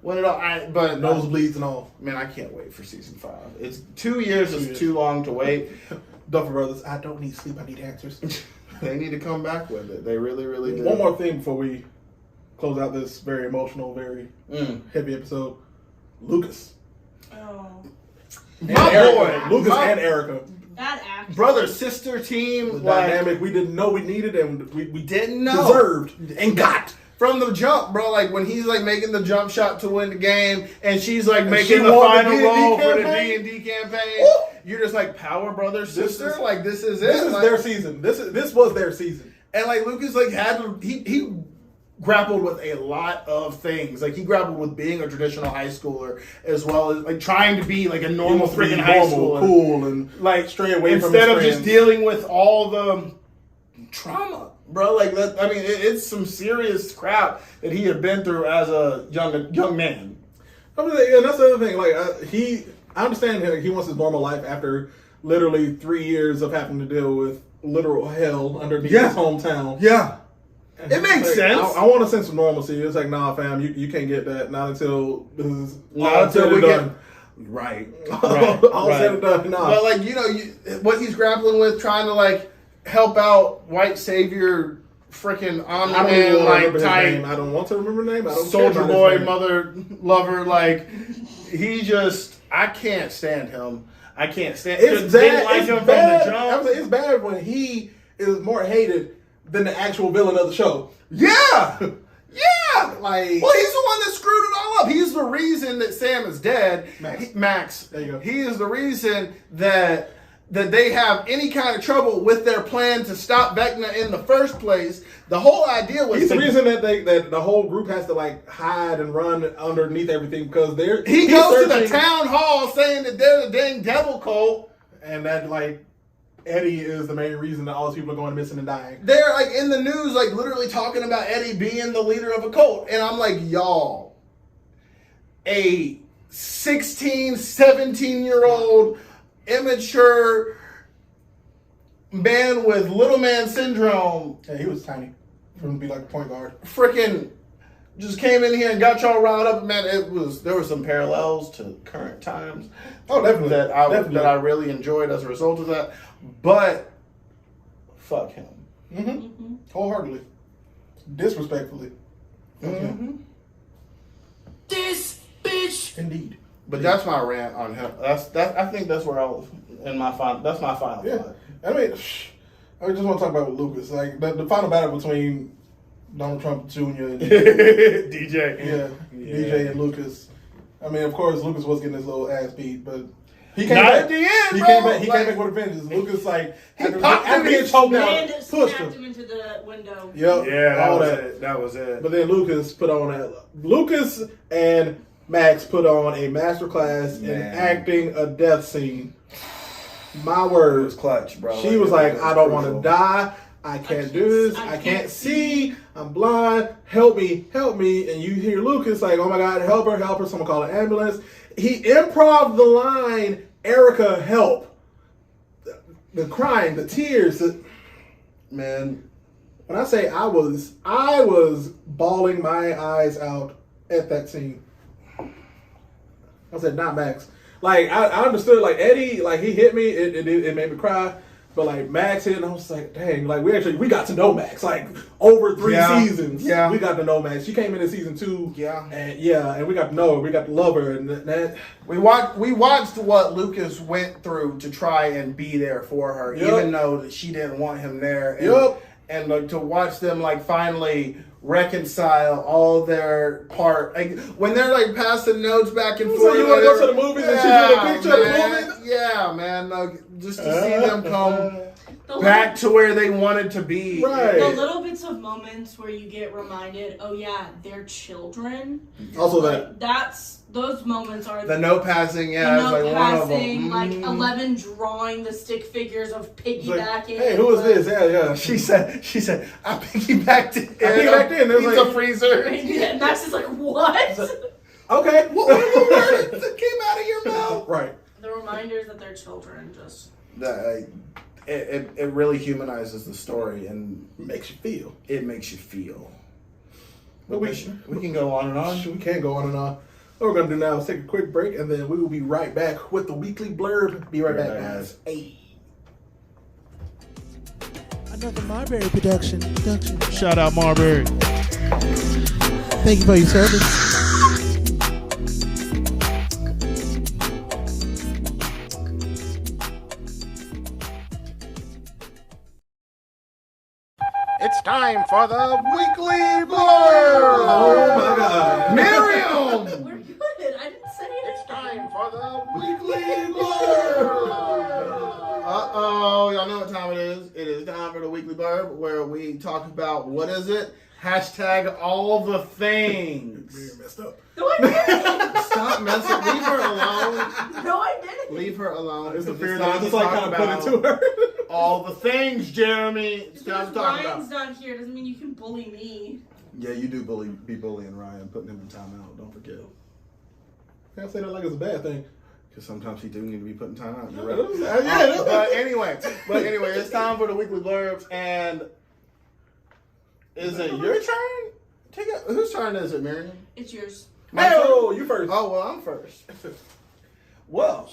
Win it all. But Nosebleeds and all. man, I can't wait for season 5. It's 2 years 2 is years. too long to wait. Duffer Brothers, I don't need sleep, I need answers. They need to come back with it. They really, really do. One more thing before we close out this very emotional, very heavy episode. Lucas. Oh. And My Erica. boy. Lucas My and Erica. That actor. brother sister The team, like, dynamic we didn't know we needed and we didn't know. deserved and got. From the jump, bro, like when he's like making the jump shot to win the game, and she's like And making she the won the final D&D roll for the campaign? D&D campaign. Woo! You're just like, power brother sister, is- like this is it. This is Like, their season. This was their season. and like Lucas like had to, he grappled with a lot of things. Like he grappled with being a traditional high schooler as well as like trying to be like a normal freaking high schooler. cool, and Like stray away from instead his of just friends. dealing with all the trauma, bro. Like that. I mean, it's some serious crap that he had been through as a young man. I mean, and that's the other thing. Like I understand he wants his normal life after literally 3 years of having to deal with literal hell underneath his hometown. Yeah. It makes sense. I want a sense of normalcy. It's like, nah, fam, you can't get that. Not until this is Not until we done. get right. All said and done. Nah. But like what he's grappling with, trying to like help out white savior, freaking I don't even Omni-Man, want to like remember his type name. I don't want to remember his name. I don't care soldier about his boy, name. mother lover. Like he just, I can't stand him. I can't stand. It's didn't bad. like It's him bad. from the I jump. would say it's bad when he is more hated than the actual villain of the show. Yeah. Yeah. Like, Well, he's the one that screwed it all up. He's the reason that Sam is dead. Max. Max. There you go. He is the reason that they have any kind of trouble with their plan to stop Vecna in the first place. The whole idea was he's the reason that that the whole group has to like hide and run underneath everything because he goes to the town hall saying that they're the dang devil cult. and that like Eddie is the main reason that all these people are going missing and dying. They're like in the news, like literally talking about Eddie being the leader of a cult. And I'm like, y'all, a 16, 17-year-old immature man with little man syndrome Yeah, he was tiny for him to be like a point guard. freaking just came in here and got y'all riled up. Man, there were some parallels to current times. Oh, definitely. That I really enjoyed as a result of that. But fuck him. Mm-hmm. Wholeheartedly, disrespectfully. Mm-hmm. This bitch. Indeed. But that's my rant on him. I think that's where I was in my final. That's my final Yeah. thought. I mean, I just want to talk about with Lucas, like the final battle between Donald Trump Jr. and DJ. DJ and Lucas. I mean, of course, Lucas was getting his little ass beat, but he Not at the end, He bro. came back. He Like, came back with a vengeance. Lucas like popped after him, being he choked out, And pushed snapped him. him into the window. Yep. all that. it. That was it. But then Lucas put on Lucas and Max put on a masterclass in Man. acting a death scene. My It was words. clutch, bro. She was like, It I don't want to crucial. die. I can't do this. I can't see. I'm blind. Help me. Help me. And you hear Lucas like, oh my God, help her, help her. Someone call an ambulance. He improv the line, Erica, help. The crying, the tears. Man, when I say I was bawling my eyes out at that scene. I said, not Max. Like, I understood, like, Eddie, like, he hit me, it made me cry. But, like, Max hit, and I was like, dang, like, we got to know Max. Like, over 3 seasons, Yeah. we got to know Max. She came in season 2. Yeah. And we got to know her. We got to love her. And that, We watched what Lucas went through to try and be there for her, Yup. even though that she didn't want him there. And, Yup. and like, to watch them like finally reconcile all their part, like when they're like passing notes back and So forth. you wanna go to the movies and she do the picture of the man. movie? Yeah, man. Like, just to see them come The back to where they wanted to be. Right. The little bits of moments where you get reminded, oh yeah, they're children. also Like, those moments are The note passing, yeah, the it's note like passing, one of them. like 11 drawing the stick figures of it's like, piggybacking. hey, who is this? Yeah. She said, I piggybacked it. I piggybacked in. It was Pizza like- freezer. And Max is like, what? Okay. What were the words that came out of your mouth? Right. The reminders that they're children just. It really humanizes the story and Makes you feel. it makes you feel. But We can go on and on. We can go on and on. What we're going to do now is take a quick break, and then we will be right back with the weekly blurb. Be right back, guys. Hey. Another Marbury production. Shout out Marbury. Thank you for your service. It's time for the weekly blurb. Oh, my God. Miriam. We're good. I didn't say it. It's time for the weekly blurb. Uh-oh, y'all know what time it is. It is time for the weekly blurb where we talk about, what is it? Hashtag all the things. Miriam messed up. No, I didn't. Stop messing. Leave her alone. No, I didn't. Leave her alone. It's the because fear time that I just to like talk kind of put about into her. all the things, Jeremy. It's time to talk Ryan's about. not here doesn't mean you can bully me. Yeah, you do be bullying Ryan, putting him in timeout. Don't forget. I say that like it's a bad thing. Because sometimes he do need to be put in timeout. Yeah, You're right. yeah. But anyway, it's time for the weekly blurbs, and is it your turn? Whose turn is it, Miriam? It's yours. My turn? You first. Oh well, I'm first. Well,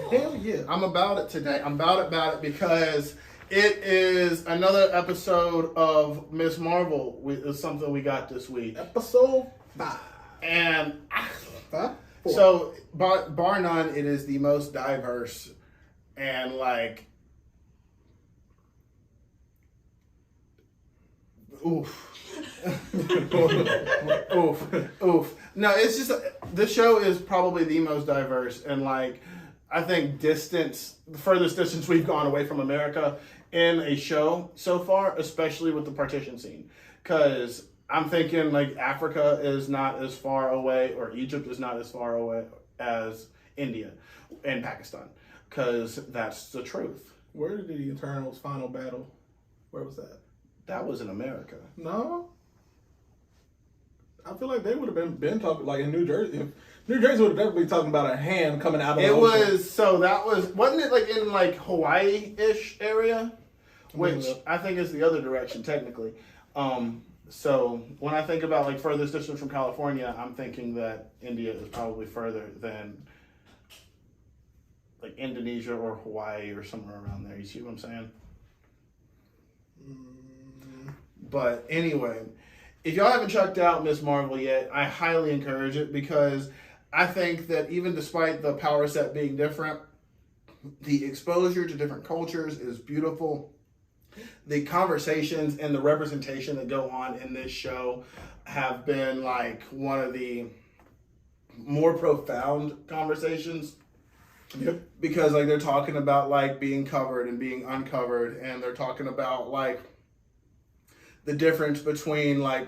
hell yeah, I'm about it today. I'm about it because it is another episode of Miss Marvel. It's something we got this week, Episode 5. and 5? 4. so bar none, it is the most diverse and like, oof. oof. No, it's just the show is probably the most diverse, and like I think the furthest distance we've gone away from America in a show so far, especially with the partition scene, because I'm thinking like Africa is not as far away, or Egypt is not as far away as India and Pakistan, because that's the truth. Where did the Eternals final battle? Where was that? That was in America. No. I feel like they would have been talking like in New Jersey. New Jersey would have definitely talking about a hand coming out of the ocean. Wasn't it like in like Hawaii-ish area? Which I think is the other direction technically. So when I think about like furthest distance from California, I'm thinking that India is probably further than like Indonesia or Hawaii or somewhere around there. You see what I'm saying? But anyway, if y'all haven't checked out Miss Marvel yet, I highly encourage it, because I think that even despite the power set being different, the exposure to different cultures is beautiful. The conversations and the representation that go on in this show have been like one of the more profound conversations. Yep. Because like they're talking about like being covered and being uncovered, and they're talking about like the difference between like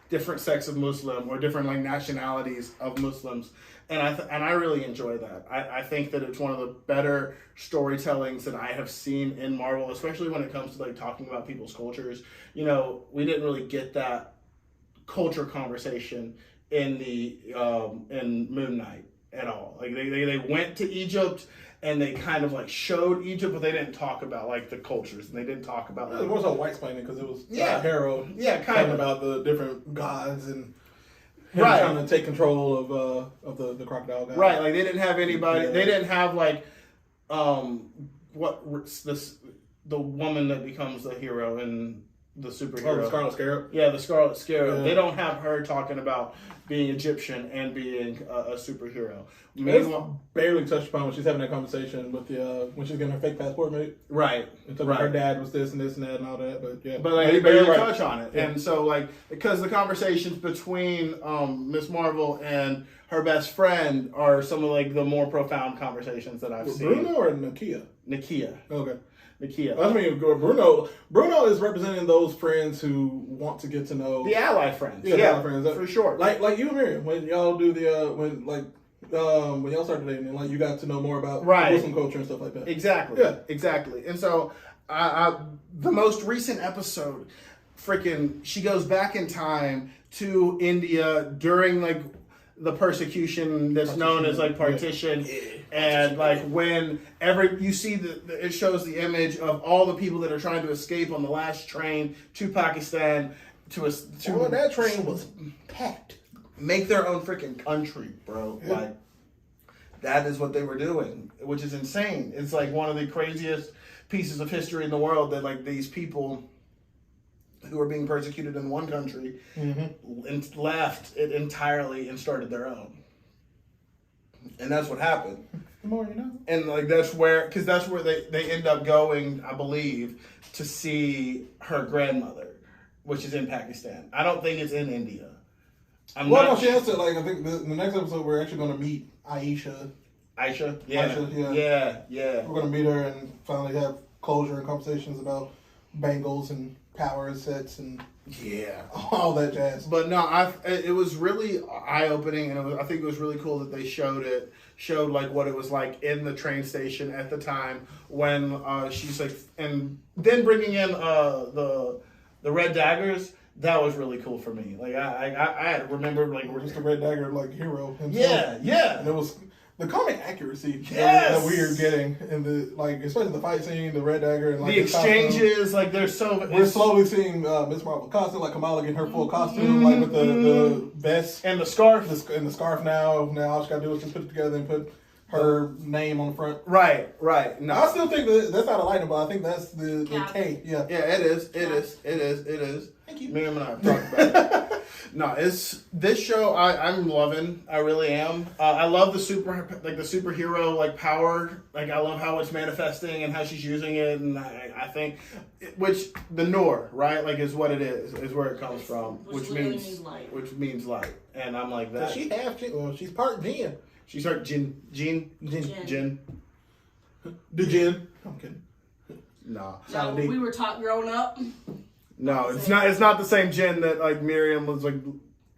different sects of Muslim or different like nationalities of Muslims, and I really enjoy that. I think that it's one of the better storytellings that I have seen in Marvel, especially when it comes to like talking about people's cultures. You know, we didn't really get that culture conversation in the in Moon Knight at all. Like they went to Egypt and they kind of like showed Egypt, but they didn't talk about like the cultures, and they didn't talk about it was more so white explaining, because it was Harold kind talking of about the different gods and him Right. trying to take control of the crocodile god. Right, like they didn't have anybody. Yeah. They didn't have like the woman that becomes the hero and the superhero. Oh, the Scarlet Scarab. Yeah, the Scarlet Scarab. Yeah. They don't have her talking about being Egyptian and being a superhero. It's barely touched upon when she's having that conversation with the when she's getting her fake passport made. Right. And talking about her dad was this and this and that and all that, but yeah. But like they barely right. touch on it, Yeah. and so like because the conversations between Miss Marvel and her best friend are some of like the more profound conversations that I've seen. Bruno or Nakia? Nakia. Okay. Nakia. I mean, Bruno is representing those friends who want to get to know The ally friends. Yeah, the ally friends. for sure. like you and Miriam, when y'all do the when y'all started dating, and like you got to know more about Right. Muslim culture and stuff like that. Exactly. Yeah. Exactly. And so the most recent episode, she goes back in time to India during like the persecution that's known as like partition, and like when you see it shows the image of all the people that are trying to escape on the last train to Pakistan That train was packed. Make their own freaking country, bro. Yeah. Like that is what they were doing, which is insane. It's like one of the craziest pieces of history in the world that like these people who were being persecuted in one country and left it entirely and started their own. And that's what happened. The more you know. And like that's where they end up going, I believe, to see her grandmother, which is in Pakistan. I don't think it's in India. No, she has to, like, I think the next episode we're actually going to meet Aisha. Aisha? Yeah. Aisha, Yeah. We're going to meet her and finally have closure and conversations about Bengals and power sets and Yeah. all that jazz. But no, it was really eye opening, and I think it was really cool that they showed like what it was like in the train station at the time when she's like, and then bringing in the Red Daggers. That was really cool for me. Like I remember like Just the Red Dagger like hero himself. yeah. And it was the comic accuracy Yes! that we are getting in the like, especially the fight scene, the Red Dagger, and like The his costume. exchanges, like they're so. We're slowly seeing Miss Marvel costume, like Kamala getting her full costume, like with the vest and the scarf. and the scarf. Now all she got to do is just put it together and put her name on the front. Right. No, I still think that's not a lightning, but I think that's the K. Yeah. Yeah, it is. Thank you. Miriam and I have talked about it. No, it's this show. I'm loving. I really am. I love the superhero like power. Like I love how it's manifesting and how she's using it, and I think, which the Noor, right, like is what it is where it comes from, which means light. And I'm like that. She half Jin. Well, she's part Jin. She's her Jin. The Jin. I'm kidding. No. No, we were taught growing up. No, it's not. It's not the same Jin that like Miriam was like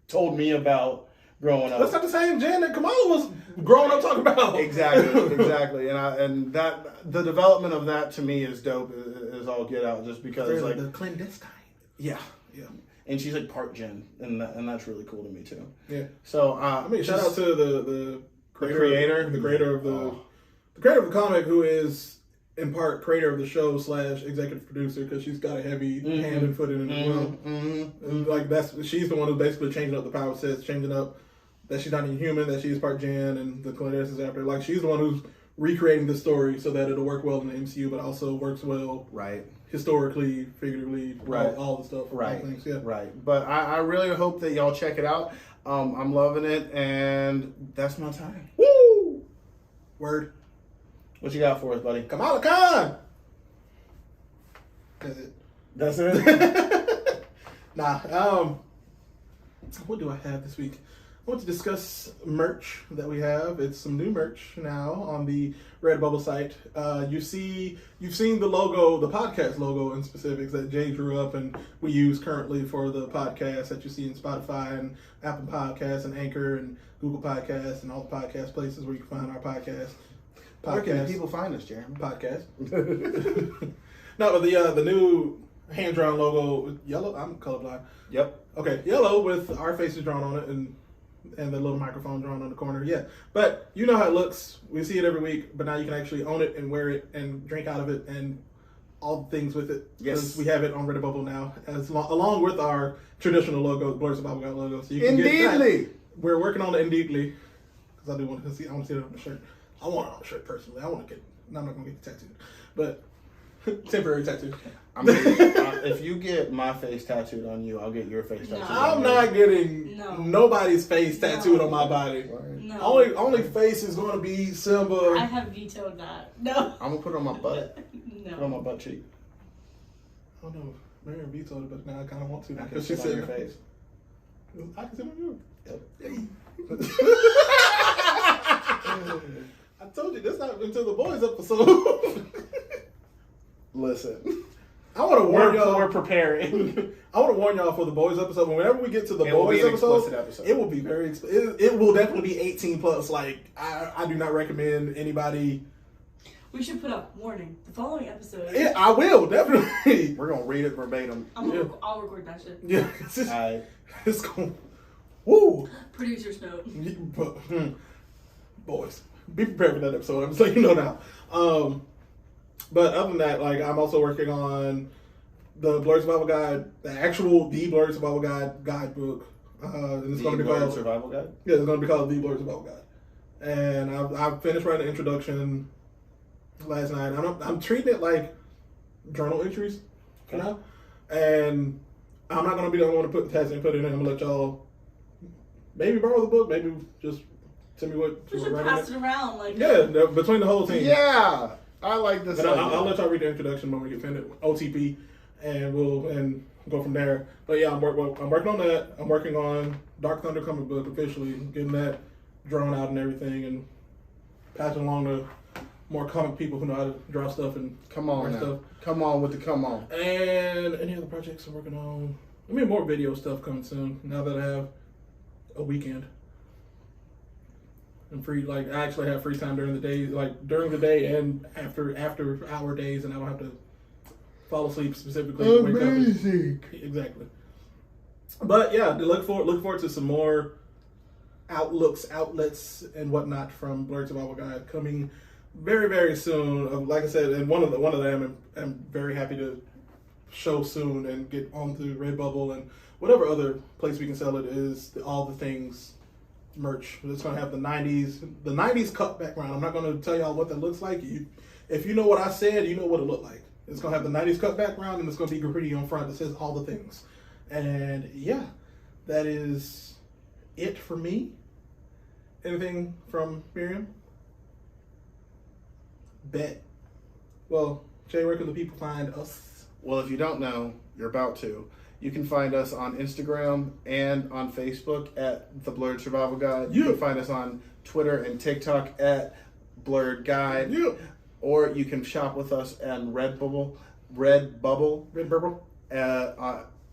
told me about growing up. That's not the same Jin that Kamala was growing up talking about. Exactly, and that the development of that to me is dope. Is all get out just because They're like the clandestine. yeah, and she's like part Jin, and that's really cool to me too. Yeah. So I mean, shout out to the creator, the creator of the comic, who is in part creator of the show / executive producer, because she's got a heavy hand and foot in it as well. And like she's the one who's basically changing up the power sets, changing up that she's not even human, that she's part Jan, and the Clintus is after. Like she's the one who's recreating the story so that it'll work well in the MCU, but also works well historically, figuratively, all the stuff, all things. Yeah. Right. But I really hope that y'all check it out. I'm loving it, and that's my time. Woo! Word. What you got for us, buddy? Kamala Khan! That's it. Nah. What do I have this week? I want to discuss merch that we have. It's some new merch now on the Redbubble site. You've seen the logo, the podcast logo in specifics that Jay drew up and we use currently for the podcast that you see in Spotify and Apple Podcasts and Anchor and Google Podcasts and all the podcast places where you can find our podcast. Where can people find us, Jeremy? Podcast. No, but the new hand drawn logo, yellow. I'm colorblind. Yep. Okay, yellow with our faces drawn on it and the little microphone drawn on the corner. Yeah, but you know how it looks. We see it every week, but now you can actually own it and wear it and drink out of it and all the things with it. Yes, we have it on Redbubble now, along with our traditional logo, the Blurs of Bible God logo. So you can Indeedly. get that. We're working on it Indeedly because I do want to see. I want to see it on the shirt. I want it on the shirt personally. I'm not going to get the tattoo, but temporary tattoo. If you get my face tattooed on you, I'll get your face tattooed. I'm not getting nobody's face tattooed on my body. No. Only face is going to be Simba. I have vetoed that. No. I'm gonna put it on my butt. No. Put it on my butt cheek. I don't know. Mary vetoed it, but now I kind of want to. I can sit on your face. I can sit on you. Yep. I told you this not until the boys episode. Listen, I want to warn y'all. We're preparing. I want to warn y'all for the boys episode. Whenever we get to the It will boys be an episode, explicit episode. it will be very. It will definitely be 18 plus. Like I do not recommend anybody. We should put up warning. The following episode. Yeah, I will definitely. We're gonna read it verbatim. I'll record that shit. Yeah, Alright. it's going. Woo. Producer's note. Boys, be prepared for that episode. I'm just letting you know now. But other than that, like I'm also working on the Blurred Survival Guide, the Blurred Survival Guide guidebook. And it's going to be called Survival Guide. Yeah, it's going to be called the Blurred Survival Guide. And I finished writing the introduction last night. I'm treating it like journal entries for now, and I'm not going to be the only one to put the test input in it. I'm going to let y'all maybe borrow the book, maybe just tell me what We you should were pass writing. it around. Like Yeah, between the whole team. Yeah, I like this. And I'll let y'all read the introduction when we get finished, OTP, and we'll go from there. But yeah, I'm working on that. I'm working on Dark Thunder comic book officially, getting that drawn out and everything, and passing along more comic people who know how to draw stuff and Come on write now. stuff. Come on with the come on. And any other projects I'm working on? I mean, more video stuff coming soon. Now that I have a weekend. I'm free. Like I actually have free time during the day, and after hour days, and I don't have to fall asleep specifically. Wake up and, exactly. But yeah, look forward to some more outlets, and whatnot from Blurred Survival Guide coming very, very soon. Like I said, and one of them I'm very happy to show soon and get onto Redbubble and whatever other place we can sell it is all the things merch. It's gonna have the 90s cut background. I'm not gonna tell y'all what that looks like. If you know what I said, you know what it looked like. It's gonna have the 90s cut background, and it's gonna be graffiti on front that says all the things. And yeah, that is it for me. Anything from Miriam? Bet. Well, Jay, where can the people find us? Well, if you don't know, you're about to. You can find us on Instagram and on Facebook at The Blurred Survival Guide. You can find us on Twitter and TikTok at Blurred Guide. Yeah. Or you can shop with us on Redbubble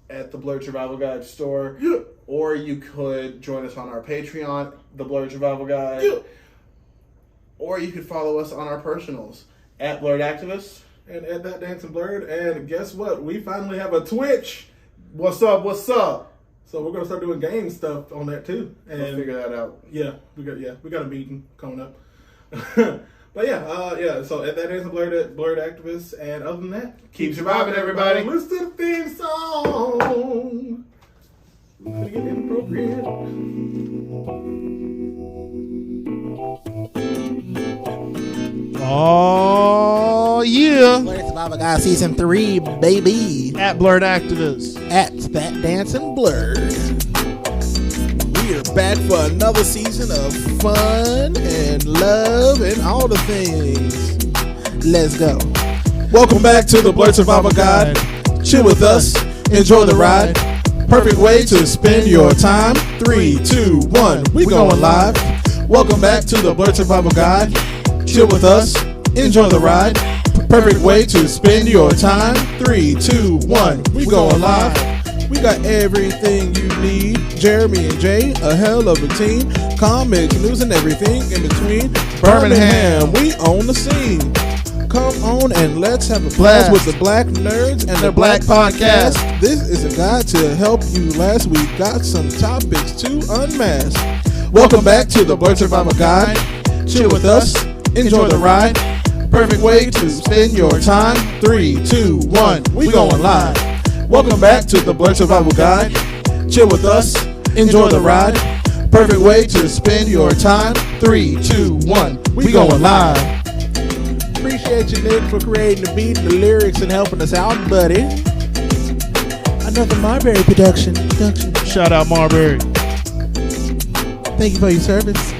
at the Blurred Survival Guide store. Yeah. Or you could join us on our Patreon, The Blurred Survival Guide. Yeah. Or you could follow us on our personals at Blurred Activists. And at That Dancing Blurred. And guess what? We finally have a Twitch. What's up? What's up? So we're gonna start doing game stuff on that too. And We'll figure that out. Yeah, we got a meeting coming up. But yeah. So at That Dancing Blurred Activists. And other than that, Keep surviving, everybody. Listen to the theme song. We're gonna get inappropriate. Oh, yeah. Blurred Survival Guide Season 3, baby. At Blurred Activists. At That Dancing Blurred. We are back for another season of fun and love and all the things. Let's go. Welcome back to the Blurred Survival Guide. Chill with us. Enjoy the ride. Perfect way to spend your time. 3, 2, 1. We going live. Welcome back to the Blurred Survival Guide. Chill with us. Enjoy the ride. Perfect way to spend your time. 3, 2, 1. We going live. We got everything you need. Jeremy and Jay, a hell of a team. Comics, news, and everything in between. Birmingham, we own the scene. Come on and let's have a blast with the Black Nerds and the Black Podcast. This is a guide to help you last. We got some topics to unmask. Welcome back to the Blurred Survival Guide. Chill with us. Enjoy the ride. Perfect way to spend your time. 3, 2, 1. We going live. Welcome back to the Blurred Survival Guide. Chill with us. Enjoy the ride. Perfect way to spend your time. 3, 2, 1. We going live. Appreciate you, Nick, for creating the beat, the lyrics, and helping us out, buddy. Another Marbury production. Shout out Marbury. Thank you for your service.